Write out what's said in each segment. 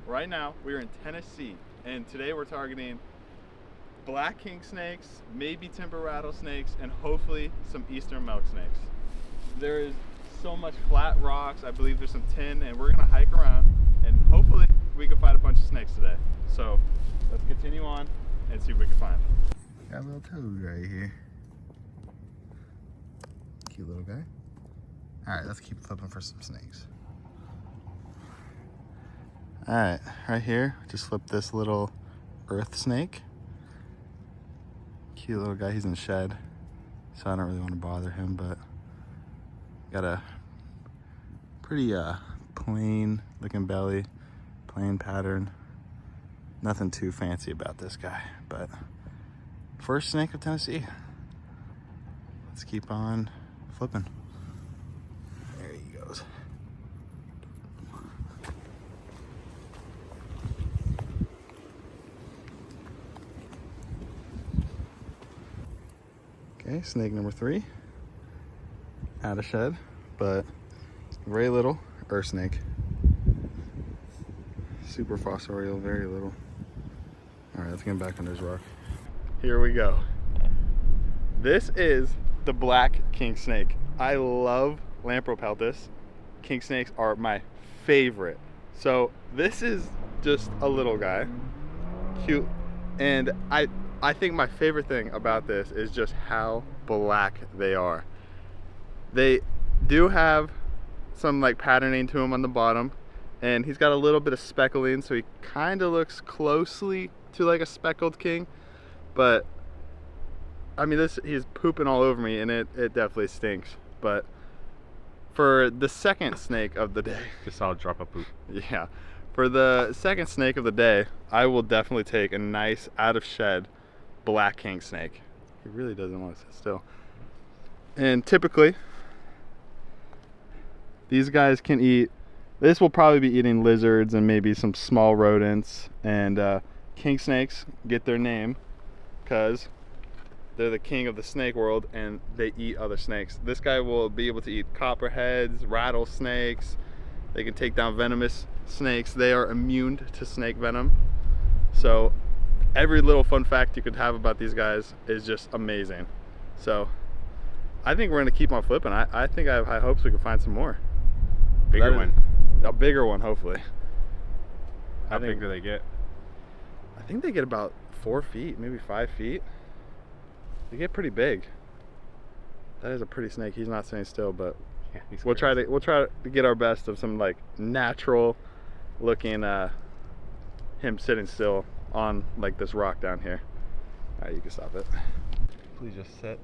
right now we're in Tennessee, and today we're targeting black king snakes, maybe timber rattlesnakes, and hopefully some eastern milk snakes. There is so much flat rocks. I believe there's some tin, and we're gonna hike around, and hopefully we can find a bunch of snakes today. So let's continue on and see what we can find. Got a little toad right here. Cute little guy. All right, let's keep flipping for some snakes. All right, right here, just flipped this little earth snake. Cute little guy, he's in the shed, so I don't really want to bother him, but got a pretty plain looking belly, plain pattern. Nothing too fancy about this guy, but first snake of Tennessee. Let's keep on flipping. There he goes. Okay, snake number 3. Out of shed, but very little earth snake. Super fossorial, very little. All right, let's get him back under his rock. Here we go. This is the black king snake. I love Lampropeltis. King snakes are my favorite. So this is just a little guy, cute, and I think my favorite thing about this is just how black they are. They do have some like patterning to them on the bottom, and he's got a little bit of speckling, so he kind of looks closely to like a speckled king, but I mean, he's pooping all over me, and it definitely stinks. But for the second snake of the day, just saw a drop of poop. Yeah, for the second snake of the day, I will definitely take a nice out of shed black king snake. He really doesn't want to sit still. And typically, these guys can eat, this will probably be eating lizards and maybe some small rodents. And king snakes get their name because they're the king of the snake world and they eat other snakes. This guy will be able to eat copperheads, rattlesnakes. They can take down venomous snakes. They are immune to snake venom. So every little fun fact you could have about these guys is just amazing. So I think we're gonna keep on flipping. I think I have high hopes we can find some more. Bigger one. A bigger one, hopefully. How big do they get? I think they get about 4 feet, maybe 5 feet. They get pretty big. That is a pretty snake. He's not staying still, but yeah, we'll try to get our best of some like natural looking him sitting still on like this rock down here. All right, you can stop it. Please just sit.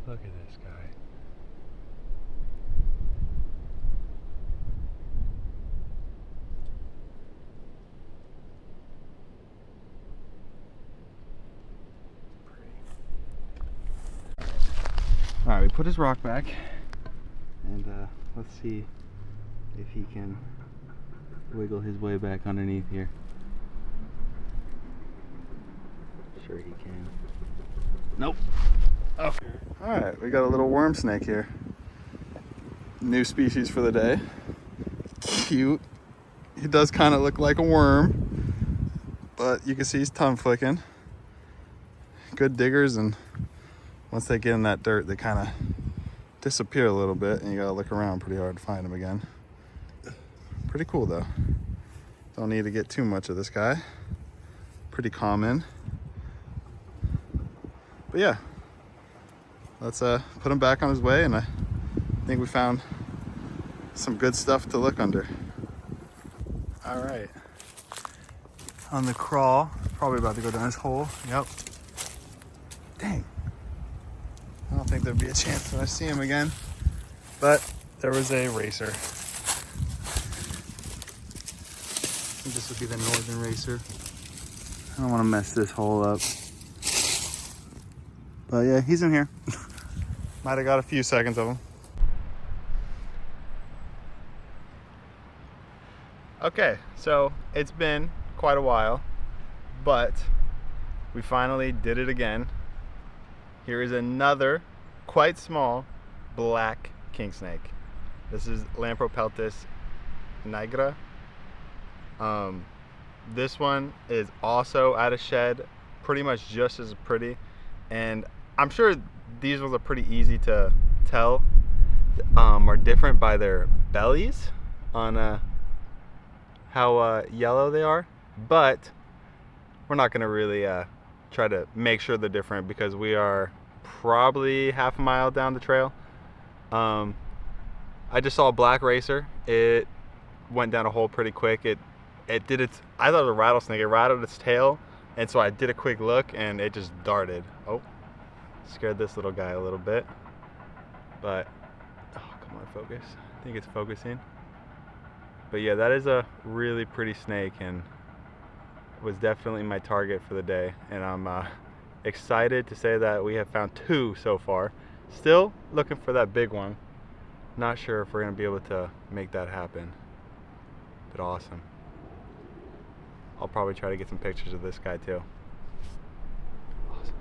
Look at this guy. All right, we put his rock back, and let's see if he can wiggle his way back underneath here. Sure he can. Nope. Oh. All right, we got a little worm snake here. New species for the day. Cute. He does kind of look like a worm, but you can see he's tongue flicking. Good diggers, and once they get in that dirt, they kind of disappear a little bit, and you gotta look around pretty hard to find them again. Pretty cool though. Don't need to get too much of this guy. Pretty common. But yeah, let's put him back on his way, and I think we found some good stuff to look under. All right, on the crawl, probably about to go down his hole. Yep. Dang. I don't think there'd be a chance that I see him again, but there was a racer. I think this would be the northern racer. I don't want to mess this hole up. But yeah, he's in here. Might have got a few seconds of him. Okay, so it's been quite a while, but we finally did it again. Here is another quite small black king snake. This is Lampropeltis nigra. This one is also at a shed, pretty much just as pretty, and I'm sure these ones are pretty easy to tell are different by their bellies on how yellow they are, but we're not gonna really try to make sure they're different because we are probably half a mile down the trail. I just saw a black racer. It went down a hole pretty quick. It did its, I thought it was a rattlesnake. It rattled its tail, and so I did a quick look and it just darted. Oh, scared this little guy a little bit, but oh, come on, focus. I think it's focusing. But yeah, that is a really pretty snake and was definitely my target for the day. And I'm excited to say that we have found 2 so far. Still looking for that big one. Not sure if we're gonna be able to make that happen, but awesome. I'll probably try to get some pictures of this guy too. Awesome.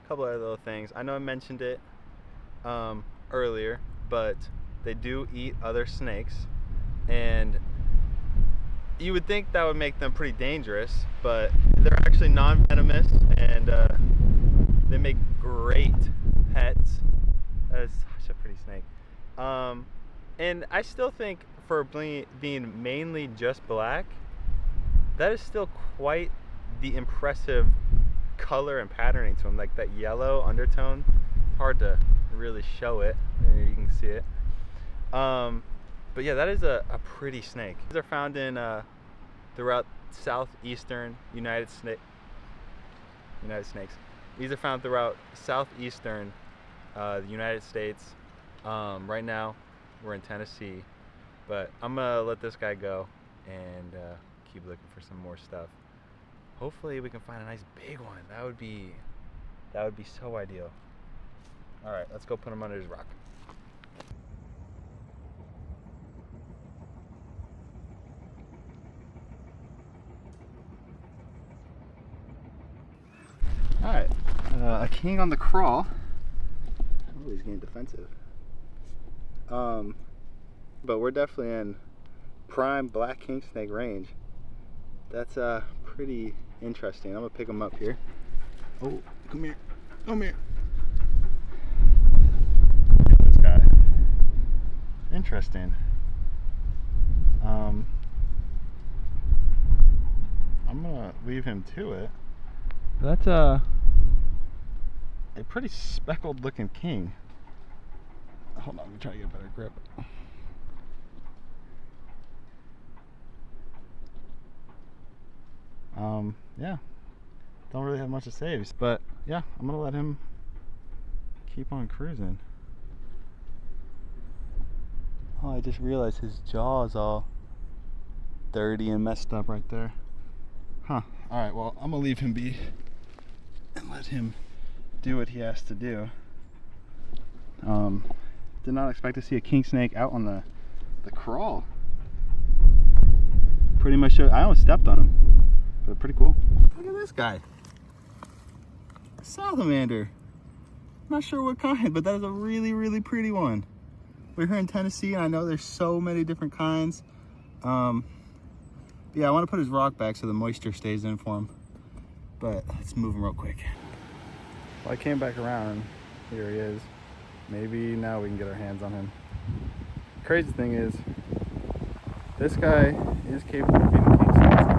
A couple other little things. I know I mentioned it earlier, but they do eat other snakes, and you would think that would make them pretty dangerous, but they're actually non-venomous, and they make great pets. That is such a pretty snake. And I still think for being mainly just black, that is still quite the impressive color and patterning to them. Like that yellow undertone, it's hard to really show it. There you can see it. But yeah, that is a pretty snake. These are found in throughout southeastern United Snakes. These are found throughout southeastern the United States. Right now we're in Tennessee, but I'm gonna let this guy go and keep looking for some more stuff. Hopefully we can find a nice big one. That would be so ideal. All right, let's go put him under his rock. All right, a king on the crawl. Oh, he's getting defensive. But we're definitely in prime black king snake range. That's pretty interesting. I'm gonna pick him up here. Oh, come here, come here. This guy. Interesting. I'm gonna leave him to it. That's a pretty speckled looking king. Hold on, let me try to get a better grip. Yeah, don't really have much to say, but yeah, I'm gonna let him keep on cruising. Oh, I just realized his jaw is all dirty and messed up right there. Huh. Alright, well, I'm gonna leave him be and let him do what he has to do. Did not expect to see a king snake out on the crawl. Pretty much, I almost stepped on him, but pretty cool. Look at this guy. Salamander. Not sure what kind, but that is a really, really pretty one. We're here in Tennessee, and I know there's so many different kinds. Yeah, I want to put his rock back so the moisture stays in for him. But let's move him real quick. Well, I came back around. Here he is. Maybe now we can get our hands on him. Crazy thing is, this guy is capable of being king snakes.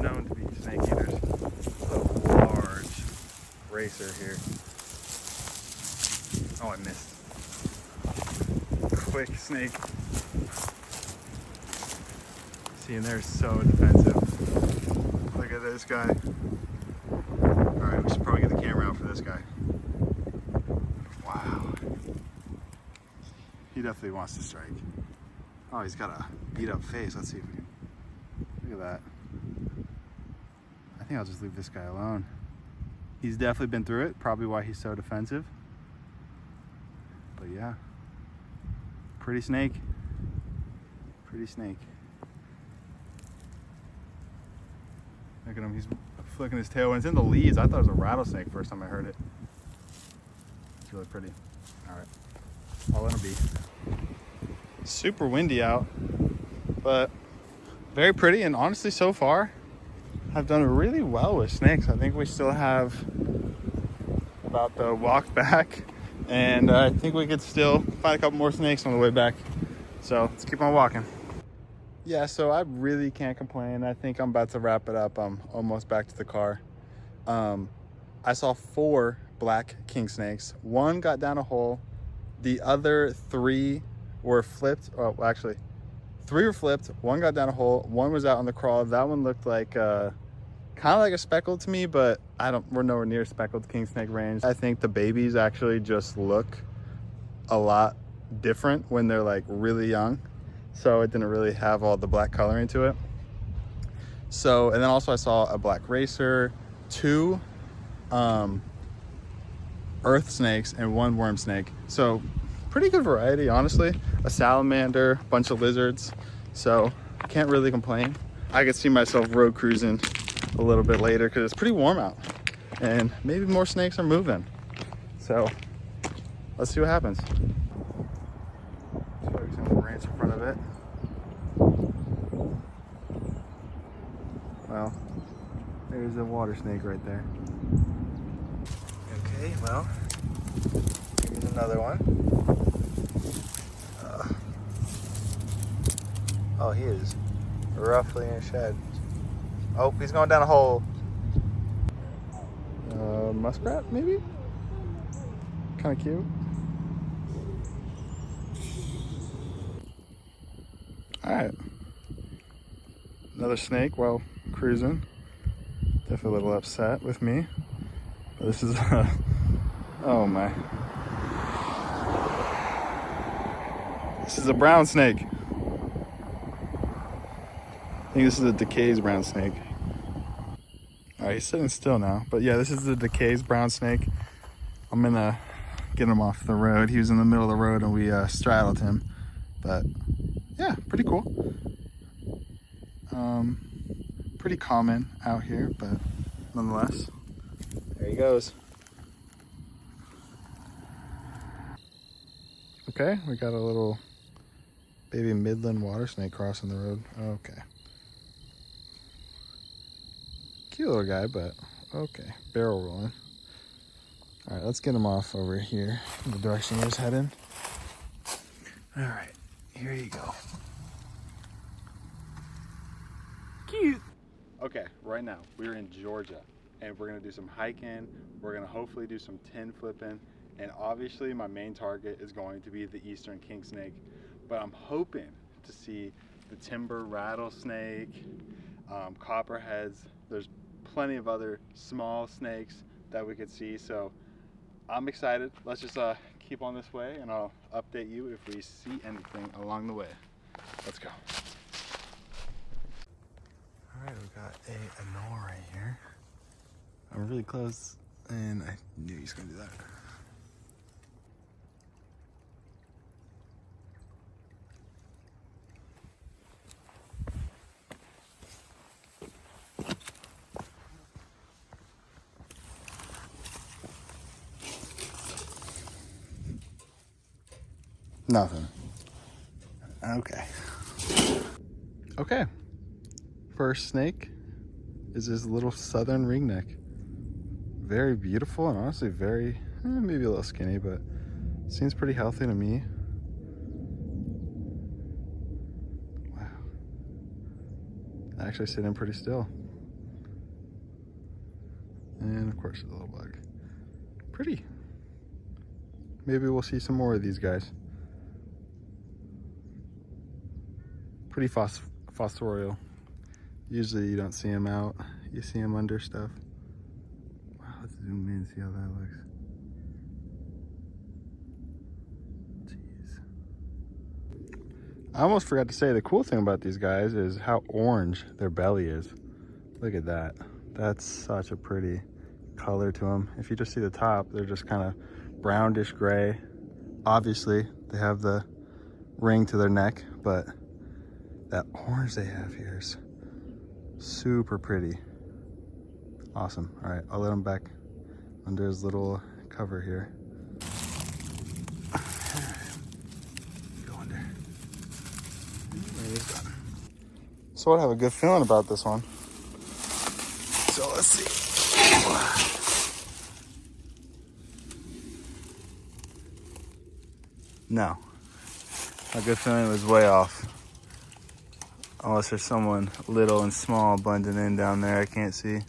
Known to be snake eaters. A large racer here. Oh, I missed. Quick snake. See, and they're so defensive. Look at this guy. Alright, we should probably get the camera out for this guy. Wow. He definitely wants to strike. Oh, he's got a beat up face. Let's see if we can. Look at that. I think I'll just leave this guy alone. He's definitely been through it, probably why he's so defensive. But yeah. Pretty snake. Pretty snake. Look at him, he's flicking his tail. When it's in the leaves, I thought it was a rattlesnake first time I heard it. It's really pretty. All right, I'll let him be. Super windy out, but very pretty. And honestly, so far, I've done really well with snakes. I think we still have about the walk back, and I think we could still find a couple more snakes on the way back. So let's keep on walking. Yeah, so I really can't complain. I think I'm about to wrap it up. I'm almost back to the car. I saw 4 black king snakes. 1 got down a hole. The other 3 were flipped. Oh, well, actually, 3 were flipped. 1 got down a hole. 1 was out on the crawl. That one looked like kind of like a speckled to me, but we're nowhere near speckled king snake range. I think the babies actually just look a lot different when they're like really young. So it didn't really have all the black coloring to it. So, and then also I saw a black racer, 2 earth snakes, and 1 worm snake. So pretty good variety, honestly. A salamander, bunch of lizards. So can't really complain. I could see myself road cruising a little bit later because it's pretty warm out and maybe more snakes are moving. So let's see what happens. Focusing on the ranch in front of it. Well, there's a water snake right there. Okay, well, here's another one. Oh, he is roughly in a shed. Oh, he's going down a hole. Muskrat, maybe? Kind of cute. All right. Another snake while cruising. Definitely a little upset with me. But this is, oh my. This is a brown snake. I think this is a Decay's brown snake. All right, he's sitting still now. But yeah, this is the Decay's brown snake. I'm gonna get him off the road. He was in the middle of the road and we straddled him. But yeah, pretty cool. Pretty common out here, but nonetheless, there he goes. Okay, we got a little baby Midland water snake crossing the road. Okay. Cute little guy, but okay. Barrel rolling. All right, let's get him off over here in the direction he was heading. All right, here you go. Cute. Okay, right now we're in Georgia and we're gonna do some hiking. We're gonna hopefully do some tin flipping, and obviously my main target is going to be the eastern king snake, but I'm hoping to see the timber rattlesnake, copperheads. There's plenty of other small snakes that we could see, so I'm excited. Let's just keep on this way and I'll update you if we see anything along the way. Let's go. All right, we got a knoll right here. I'm really close and I knew he was gonna do that. Nothing. Okay. Okay. First snake is this little southern ringneck. Very beautiful and honestly very, maybe a little skinny, but seems pretty healthy to me. Wow. Actually sitting pretty still. And of course a little bug. Pretty. Maybe we'll see some more of these guys. Pretty fossorial. Usually you don't see them out. You see them under stuff. Wow, let's zoom in and see how that looks. Jeez. I almost forgot to say the cool thing about these guys is how orange their belly is. Look at that. That's such a pretty color to them. If you just see the top, they're just kind of brownish gray. Obviously, they have the ring to their neck, but that orange they have here is super pretty. Awesome. All right, I'll let him back under his little cover here. Go under. There he's gone. So I have a good feeling about this one. So let's see. No. My good feeling was way off. Unless there's someone little and small blending in down there I can't see.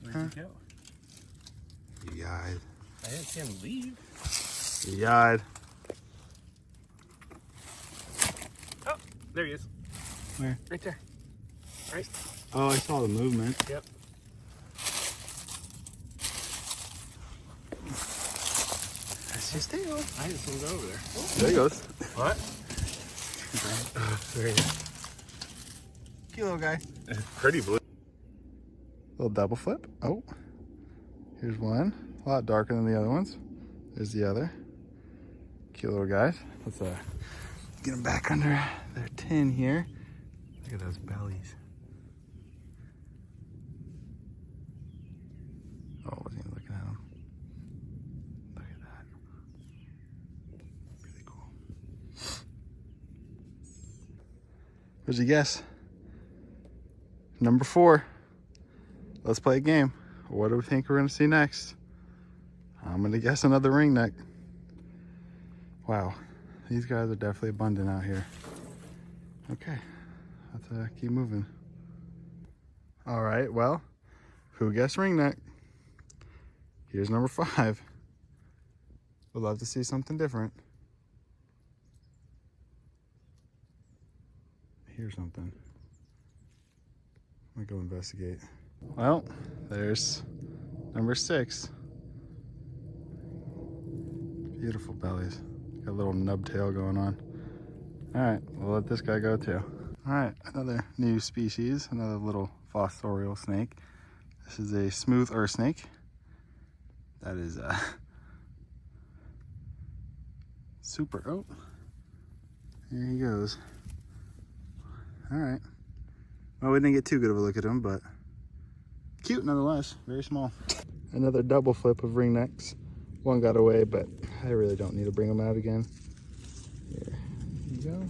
Where'd he go? He yied. I didn't see him leave. He yied. Oh, there he is. Where? Right there. Right. Oh, I saw the movement. Yep. That's his tail. I just moved over there. Oh. There he goes. What? Oh, there he is. Cute little guy. Pretty blue. Little double flip. Oh, here's one. A lot darker than the other ones. There's the other. Cute little guys. Let's get them back under their tin here. Look at those bellies. Oh, wasn't even looking at them. Look at that. Really cool. What'd you guess? Number 4. Let's play a game. What do we think we're gonna see next? I'm gonna guess another ringneck. Wow, these guys are definitely abundant out here. Okay, let's keep moving. All right, well, who guessed ringneck? Here's number 5. Would love to see something different. Here's something. I'm gonna go investigate. Well, there's number 6. Beautiful bellies. Got a little nub tail going on. All right, we'll let this guy go too. All right, another new species, another little fossorial snake. This is a smooth earth snake. That is super, oh, there he goes. All right. Well, we didn't get too good of a look at him, but cute nonetheless, very small. Another double flip of ringnecks. One got away, but I really don't need to bring them out again. Here you go.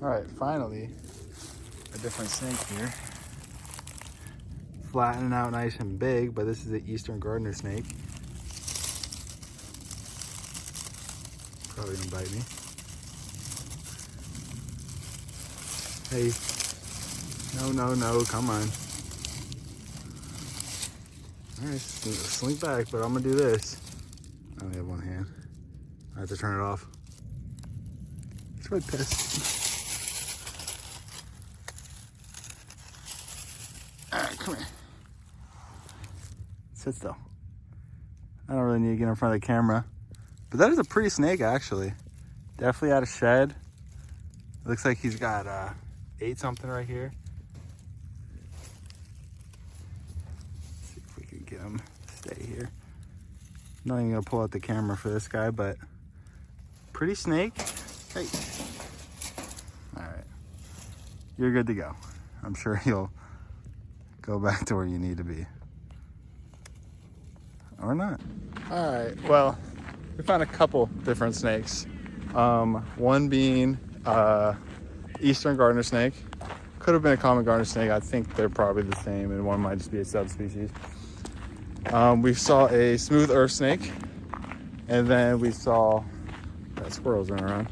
All right, finally, a different snake here. Flattening out nice and big, but this is the eastern gardener snake. Probably gonna bite me. Hey, no, come on. All right, slink back, but I'm gonna do this. I only have one hand. I have to turn it off. It's really pissed. All right, come here. Sit still. I don't really need to get in front of the camera, but that is a pretty snake, actually. Definitely out of shed. It looks like he's got ate something right here. Let's see if we can get him to stay here. I'm not even gonna pull out the camera for this guy, but pretty snake. Hey. All right, you're good to go. I'm sure you'll go back to where you need to be. Or not. All right, well, we found a couple different snakes. One being eastern gardener snake. Could have been a common gardener snake. I think they're probably the same, and one might just be a subspecies. We saw a smooth earth snake, and then we saw squirrels running around,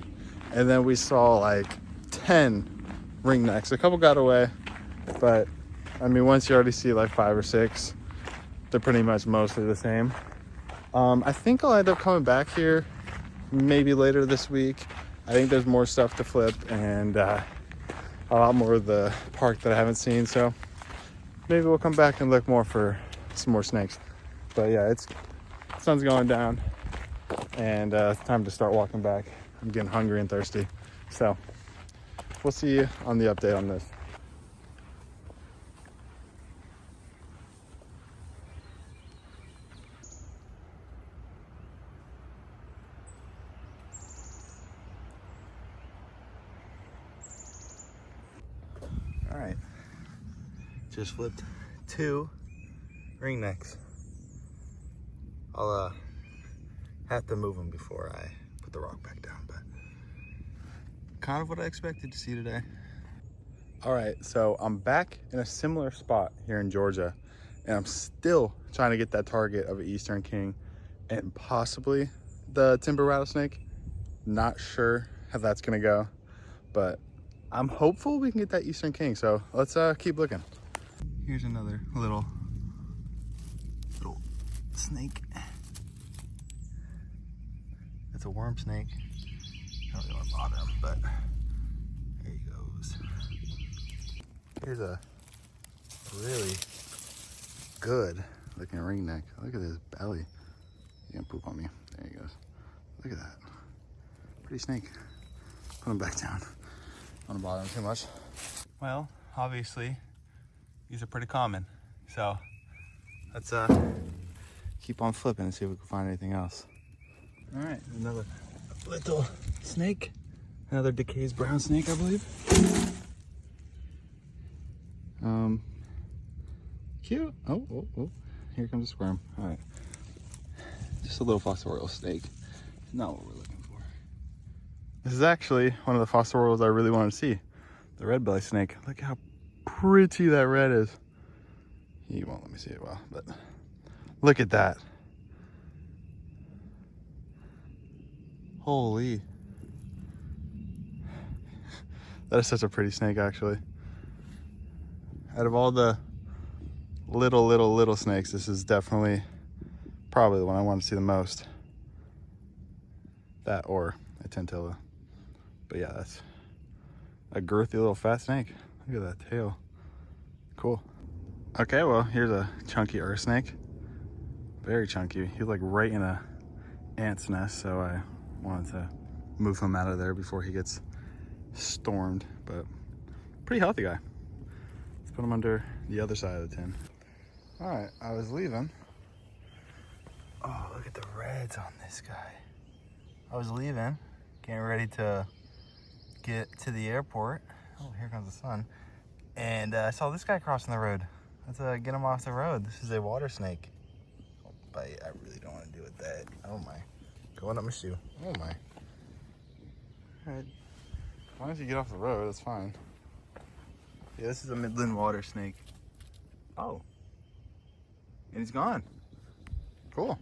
and then we saw like 10 ringnecks. A couple got away, but I mean, once you already see like 5 or 6, they're pretty much mostly the same. I think I'll end up coming back here maybe later this week. I think there's more stuff to flip and a lot more of the park that I haven't seen. So maybe we'll come back and look more for some more snakes. But yeah, sun's going down and it's time to start walking back. I'm getting hungry and thirsty. So we'll see you on the update on this. just flipped 2 ringnecks. I'll have to move them before I put the rock back down, but kind of what I expected to see today. All right, so I'm back in a similar spot here in Georgia, and I'm still trying to get that target of an Eastern King and possibly the timber rattlesnake. Not sure how that's gonna go, but I'm hopeful we can get that Eastern King, so let's keep looking. Here's another little snake. It's a worm snake. I don't really want to bother him, but there he goes. Here's a really good looking ringneck. Look at his belly. He's gonna poop on me. There he goes. Look at that. Pretty snake. Put him back down. I don't want to bother him too much. Well, obviously, these are pretty common. So let's keep on flipping and see if we can find anything else. All right, another little snake. Another Decay's brown snake, I believe. Cute. Oh, here comes a squirm. All right, just a little fossorial snake. Not what we're looking for. This is actually one of the fossorials I really want to see. The red belly snake. Look how pretty that red is. He won't let me see it well, but look at that. Holy. That is such a pretty snake, actually. Out of all the little snakes, this is definitely probably the one I want to see the most. That or a tentilla. But yeah, that's a girthy little fat snake. Look at that tail. Cool. Okay, well, here's a chunky earth snake. Very chunky. He's like right in a ant's nest, so I wanted to move him out of there before he gets stormed. But pretty healthy guy. Let's put him under the other side of the tin. All right, I was leaving. Oh, look at the reds on this guy. I was leaving, getting ready to get to the airport. Oh, here comes the sun. And I saw this guy crossing the road. Let's get him off the road. This is a water snake. Oh, bite. I really don't want to deal with that. Oh my. Going up my shoe. Oh my. All right. As long as you get off the road, that's fine. Yeah, this is a Midland water snake. Oh. And he's gone. Cool.